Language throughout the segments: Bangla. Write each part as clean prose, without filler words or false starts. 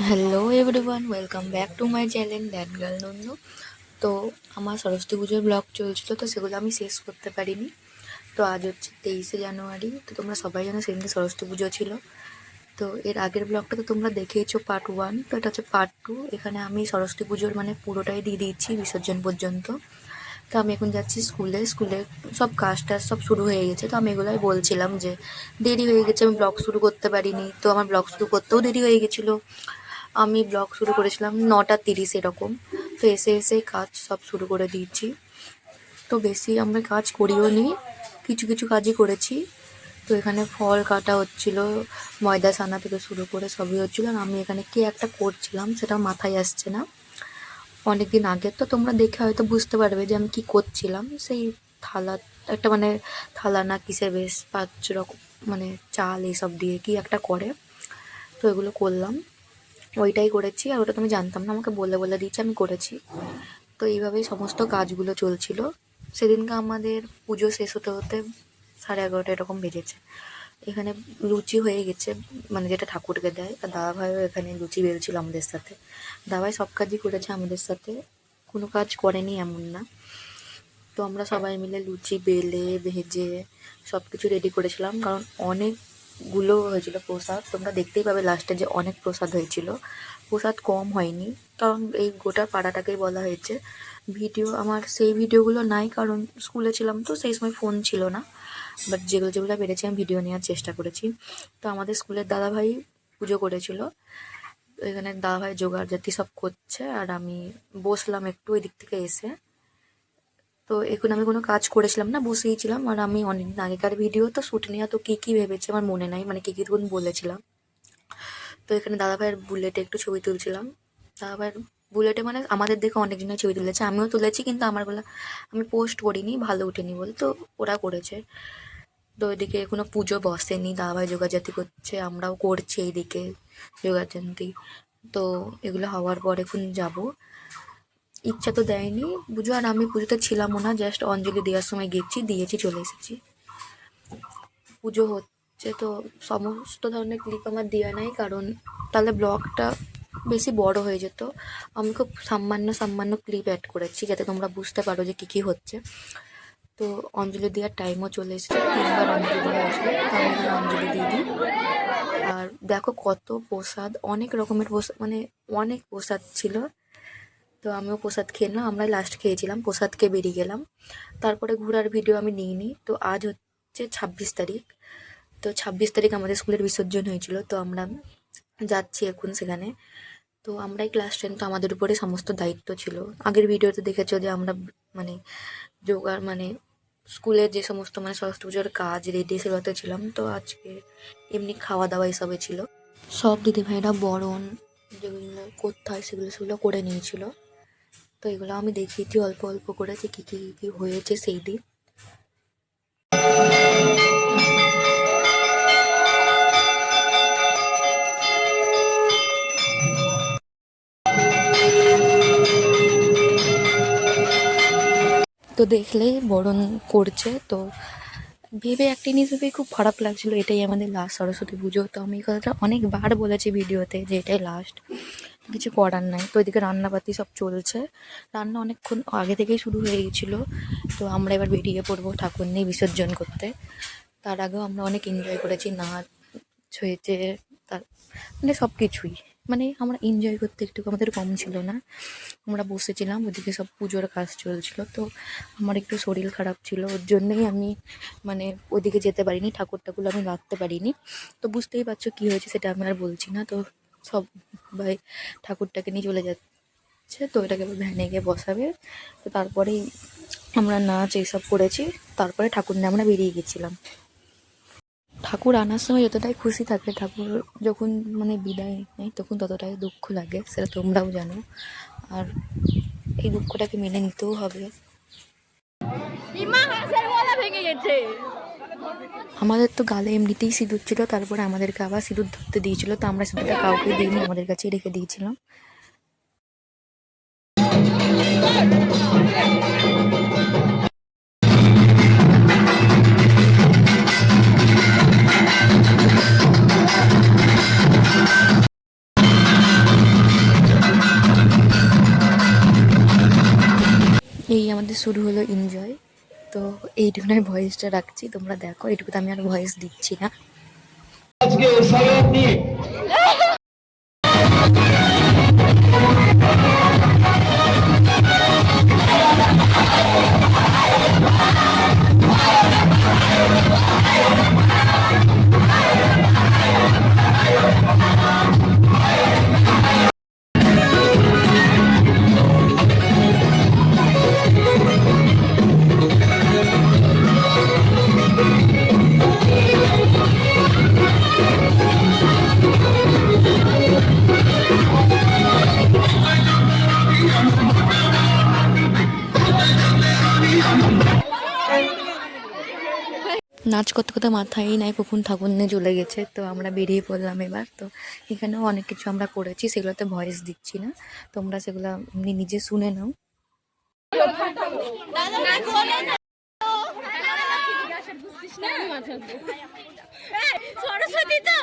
Hello everyone, welcome back to my channel that girl Nandu. তো আমার সরস্বতী পুজোর ব্লগ চলছিল, তো সেগুলো আমি শেষ করতে পারিনি। তো আজ হচ্ছে 23শে জানুয়ারি। তো তোমরা সবাই জানো সেদিনকে সরস্বতী পুজো ছিল। তো এর আগের ব্লগটা তো তোমরা দেখেইছো, পার্ট 1। তো এটা হচ্ছে পার্ট 2। এখানে আমি সরস্বতী পুজোর মানে পুরোটাই দিয়ে দিয়েছি বিসর্জন পর্যন্ত। তো আমি এখন যাচ্ছি স্কুলে। সব কাজ টাজ সব শুরু হয়ে গেছে। তো আমি এগুলোই বলছিলাম যে দেরি হয়ে গেছে, আমি ব্লগ শুরু করতে পারিনি। তো আমার ব্লগ শুরু করতেও দেরি হয়ে গেছিলো। আমি ব্লগ শুরু করেছিলাম 9:30 এরকম। তো এসে এসেই কাজ সব শুরু করে দিয়েছি। তো বেশি আমরা কাজ করিও নি, কিছু কিছু কাজই করেছি। তো এখানে ফল কাটা হচ্ছিল, ময়দা ছানা থেকে শুরু করে সবই হচ্ছিলো। আর আমি এখানে কি একটা করছিলাম সেটা মাথায় আসছে না। অনেক দিন আগে তো তোমরা দেখে হয়তো বুঝতে পারবে যে আমি কি করছিলাম। সেই থালা, একটা মানে থালা না কিসের বেশ 5 রকম মানে চাল এইসব দিয়ে কি একটা করে। তো এগুলো করলাম, ওইটাই করেছি। আর ওটা তুমি জানতাম না, আমাকে বলে বলে দিয়েছি, আমি করেছি। তো এইভাবেই সমস্ত কাজগুলো চলছিল। সেদিনকে আমাদের পুজো শেষ হতে হতে 11:30 এরকম বেজেছে। এখানে লুচি হয়ে গেছে, মানে যেটা ঠাকুরকে দেয়। আর দাদাভাইও এখানে লুচি বেলছিল আমাদের সাথে। দাদাভাই সব কাজই করেছে আমাদের সাথে, কোনো কাজ করেনি এমন না। তো আমরা সবাই মিলে লুচি বেলে ভেজে সব কিছু রেডি করেছিলাম, কারণ অনেকগুলো হয়েছিল প্রসাদ। তোমরা দেখতেই পাবে লাস্টে যে অনেক প্রসাদ হয়েছিল, প্রসাদ কম হয়নি। কারণ এই গোটা পাড়াটাকেই বলা হয়েছে। ভিডিও আমার সেই ভিডিওগুলো নাই, কারণ স্কুলে ছিলাম তো সেই সময় ফোন ছিল না। বাট যেগুলো যেগুলো পেরেছি আমি ভিডিও নেওয়ার চেষ্টা করেছি। তো আমাদের স্কুলের দাদাভাই পুজো করেছিল। এখানে দাদাভাই জোগাড় জাতি সব করছে, আর আমি বসলাম একটু ওই দিক থেকে এসে। তো এখন আমি কোনো কাজ করেছিলাম না, বসেই ছিলাম। আর আমি অনেকদিন আগেকার ভিডিও তো শ্যুট নেওয়া, তো কী কী ভেবেছি আমার মনে নাই, মানে কী কী তখন বলেছিলাম। তো এখানে দাদাভাইয়ের বুলেটে একটু ছবি তুলছিলাম। দাদাভাইয়ের বুলেটে মানে আমাদের দেখে অনেকজনের ছবি তুলেছে, আমিও তুলেছি, কিন্তু আমারগুলো আমি পোস্ট করিনি, ভালো ওঠেনি বলে। তো ওরা করেছে। তো এদিকে এখনো পুজো বসেনি, দাদাভাই জোগাড়জাতি করছে, আমরাও করছি এইদিকে জোগাড়জাতি। তো এগুলো হওয়ার পর এখন যাবো। ইচ্ছা তো দেয়নি পুজো, আর আমি পুজোতে ছিলামও না, জাস্ট অঞ্জলি দেওয়ার সময় গেছি, দিয়েছি, চলে এসেছি। পুজো হচ্ছে, তো সমস্ত ধরনের ক্লিপ আমার দেওয়া নাই, কারণ তাহলে ব্লগটা বেশি বড় হয়ে যেত। আমি খুব সামান্য সামান্য ক্লিপ অ্যাড করেছি, যাতে তোমরা বুঝতে পারো যে কী কী হচ্ছে। তো অঞ্জলি দেওয়ার টাইমও চলে এসেছে, 3বার অঞ্জলি দেওয়া হয়েছিল। তো আমি এখানে অঞ্জলি দিয়ে দিই। আর দেখো কত প্রসাদ, অনেক রকমের প্রসাদ, মানে অনেক প্রসাদ ছিল। তো আমিও প্রসাদ খেয়ে না, আমরা লাস্ট খেয়েছিলাম, প্রসাদ খেয়ে বেরিয়ে গেলাম। তারপরে ঘোরার ভিডিও আমি নিইনি। তো আজ হচ্ছে 26 তারিখ। তো 26 তারিখ আমাদের স্কুলের বিসর্জন হয়েছিল। তো আমরা যাচ্ছি এখন সেখানে। তো আমরাই ক্লাস 10, তো আমাদের উপরে সমস্ত দায়িত্ব ছিল। আগের ভিডিওতে দেখেছো যে আমরা মানে জোগাড় মানে স্কুলের যে সমস্ত মানে সরস্বতী পুজোর কাজ রেডি সেগুলোতে ছিলাম। তো আজকে এমনি খাওয়া দাওয়া এসবে ছিল। সব দিদিভাইরা বরণ যেগুলো করতে হয় সেগুলো সেগুলো করে নিয়েছিল। তো এগুলো আমি দেখিয়েছি অল্প অল্প করে যে কী কী কী হয়েছে সেই দিন। তো দেখলে বরণ করছে, তো ভেবে একটা জিনিস ভেবে খুব খারাপ লাগছিল, এটাই আমাদের লাস্ট সরস্বতী পুজো। তো আমি এই কথাটা অনেকবার বলেছি ভিডিওতে যে এটাই লাস্ট, কিছু করার নাই। তো এদিকে রান্নাবাতি সব চলছে, রান্না অনেকক্ষণ আগে থেকেই শুরু হয়ে গেছিলো। তো আমরা এবার বেরিয়ে পড়বো ঠাকুর নিয়ে বিসর্জন করতে। তার আগেও আমরা অনেক এনজয় করেছি, নাচ হয়েছে, তার মানে সব কিছুই, মানে আমরা এনজয় করতে একটু আমাদের কম ছিল না। আমরা বসেছিলাম, ওদিকে সব পুজোর কাজ চলছিল। তো আমার একটু শরীর খারাপ ছিল, ওর জন্যই আমি মানে ওইদিকে যেতে পারিনি, ঠাকুরটাগুলো আমি রাখতে পারিনি। তো বুঝতেই পারছো কী হয়েছে, সেটা আমি আর বলছি না। তো সবাই ঠাকুরটাকে নিয়ে চলে যাচ্ছে, তো এটাকে ভ্যানে গিয়ে বসাবে। তো তারপরেই আমরা নাচ এইসব করেছি, তারপরে ঠাকুর নিয়ে আমরা বেরিয়ে গেছিলাম। ঠাকুর আনার সময় যতটাই খুশি থাকে, ঠাকুর যখন মানে বিদায় নেয় তখন ততটাই দুঃখ লাগে, সেটা তোমরাও জানো। আর এই দুঃখটাকে মেনে নিতেও হবে। আমাদের তো গালে এমনিতেই সিঁদুর ছিল, তারপরে আমাদেরকে আবার সিঁদুর ধরতে দিয়েছিল। তো আমরা সিঁদুরটা কাউকে দিইনি, আমাদের কাছেই রেখে দিয়েছিলাম। এই আমাদের শুরু হলো এনজয়। তো এইটুকুনার ভয়েসটা রাখছি, তোমরা দেখো। এইটুকু তো আমি আর ভয়েস দিচ্ছি না। আজকে সালাম নিয়ে নাচ করতে করতে মাথায় নাই কখন ঠাকুর নিয়ে চলে গেছে। তো আমরা বেরিয়ে পড়লাম এবার। তো এখানেও অনেক কিছু আমরা করেছি, সেগুলোতে ভয়েস দিচ্ছি না, তোমরা সেগুলো এমনি নিজে শুনে নাও। সরস্বতী তো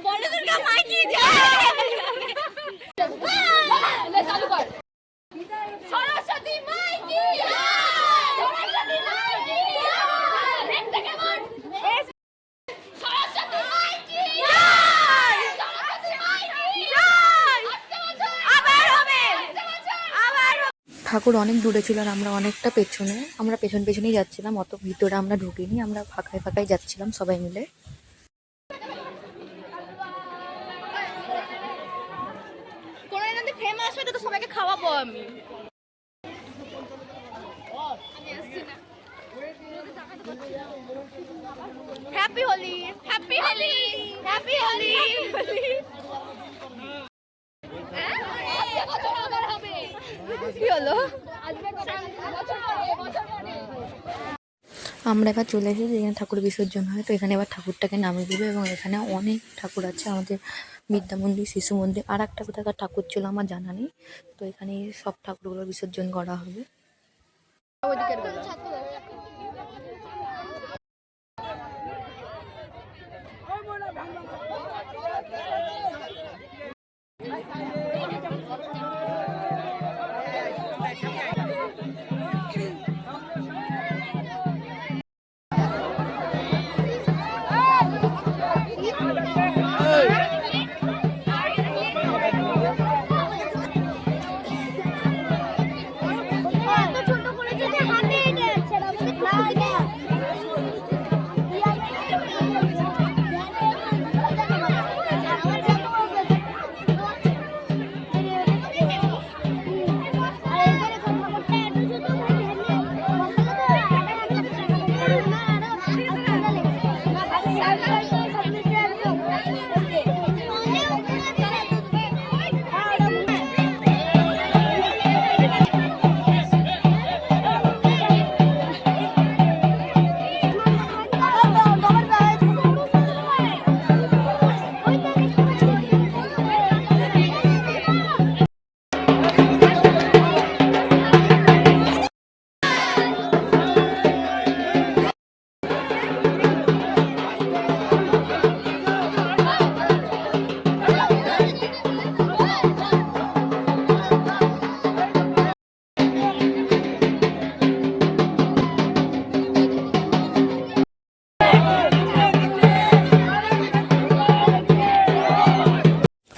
বলে দুর্গা মাইকি চালু কর। সরস্বতী মাইকি সরস্বতী মাইকি দেখতে কেমন সরস্বতী মাইকি সরস্বতী মাইকি আবার হবে আবার। ঠাকুর অনেক দূরে ছিল আর আমরা অনেকটা পেছনে, আমরা পেছন পেছনেই যাচ্ছিলাম, অত ভিতরে আমরা ঢুকিনি, আমরা ফাঁকায় ফাঁকায় যাচ্ছিলাম সবাই মিলে। কোনো দিন ফেমাস হয়ে তো সবাইকে খাওয়াবো আমি। Happy Holi happy Holi happy Holi. কি হলো? আমরা এবার চলে এসেছি যেখানে ঠাকুর বিসর্জন হয়। তো এখানে এবার ঠাকুরটাকে নামিয়ে দেবে এবং এখানে অনেক ঠাকুর আছে, আমাদের বিদ্যা মন্দির, শিশু মন্দির, আর একটা কোথাকার ঠাকুর ছিল আমার জানা নেই। তো এখানে সব ঠাকুরগুলো বিসর্জন করা হবে।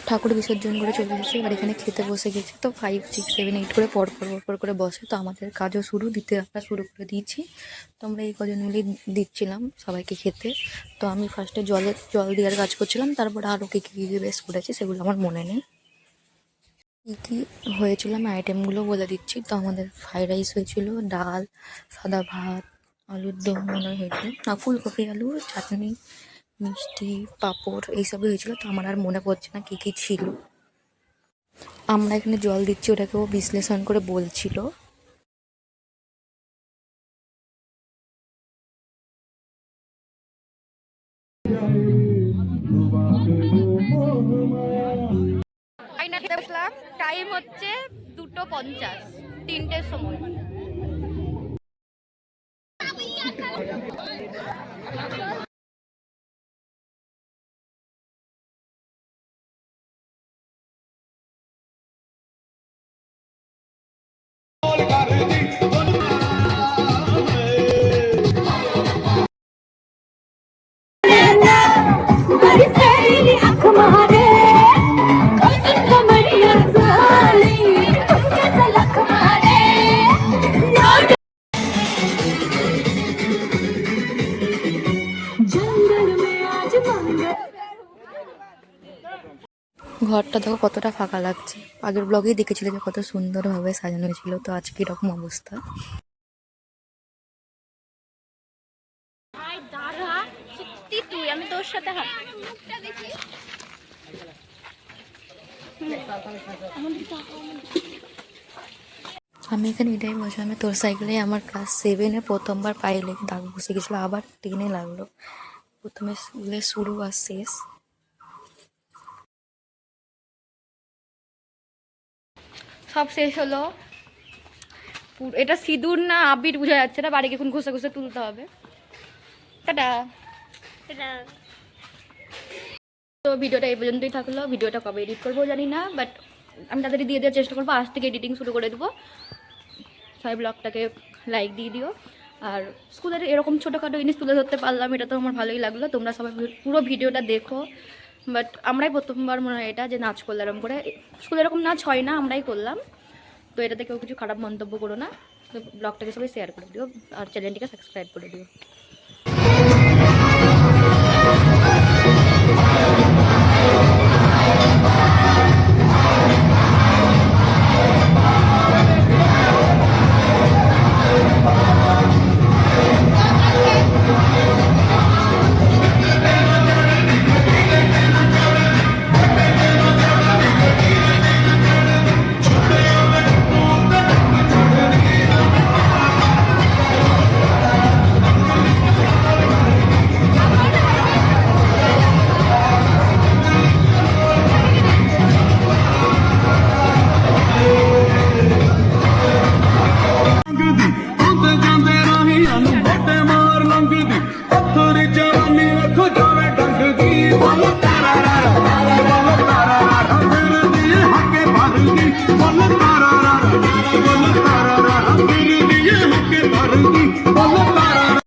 ঠাকুর বিসর্জন করে চলে এসেছে, এবার এখানে খেতে বসে গেছে। তো 5, 6, 7, 8 করে পর করে বসে। তো আমাদের কাজও আমরা শুরু করে দিয়েছি। তো আমরা এই কজন মিলে দিচ্ছিলাম সবাইকে খেতে। তো আমি ফার্স্টে জল দেওয়ার কাজ করছিলাম, তারপরে আরও কী কী বেশ করেছি সেগুলো আমার মনে নেই। কী কী হয়েছিল আমি আইটেমগুলো বলে দিচ্ছি। তো আমাদের ফ্রাইড রাইস হয়েছিল, ডাল, সাদা ভাত, আলুর দম মনে হয়েছিল, না ফুলকপি আলু, চাটনি, মিষ্টি, পাঁপড় এইসবই হয়েছিল। তো আমার আর মনে পড়ছে না কী কী ছিল। আমরা এখানে জল দিচ্ছি, ওটাকে ও বিশ্লেষণ করে বলছিল। টাইম হচ্ছে 2:50, 3টের সময়। কতটা ফাঁকা লাগছে। আগের ব্লগেই দেখেছিলে যে কত সুন্দরভাবে সাজানো হয়েছিল, তো আজকে এরকম অবস্থা। আয় দাঁড়া, সত্যি তুই, আমি তোর সাথে মুখটা দেখি। আমি এখানে এটাই বলছি, আমি তোর সাইকেলে আমার ক্লাস 7-এ প্রথমবার পায়ে লেগে দাগ বসে গেছিলো, আবার 10-এ লাগলো। প্রথমে স্কুলের শুরু আর শেষ। সব শেষ হলো। এটা সিঁদুর না আবির বোঝা যাচ্ছে না, বাড়ি এখন ঘষে ঘষে তুলতে হবে। টাটা। তো ভিডিওটা এই পর্যন্তই থাকলো। ভিডিওটা কবে এডিট করবো জানি না, বাট আমি তাড়াতাড়ি দিয়ে দেওয়ার চেষ্টা করবো। আজ থেকে এডিটিং শুরু করে দেবো। সবাই ব্লগটাকে লাইক দিয়ে দিও। আর স্কুলের এরকম ছোটোখাটো জিনিস তুলে ধরতে পারলাম, এটা তো আমার ভালোই লাগলো। তোমরা সবাই পুরো ভিডিওটা দেখো। বাট আমরাই প্রথমবার মনে হয় এটা যে নাচ করলো এরকম করে। স্কুলে এরকম নাচ হয় না, আমরাই করলাম। তো এটাতে কেউ কিছু খারাপ মন্তব্য করো না। তো ব্লগটাকে সবাই শেয়ার করে দিও আর চ্যানেলটিকে সাবস্ক্রাইব করে দিও।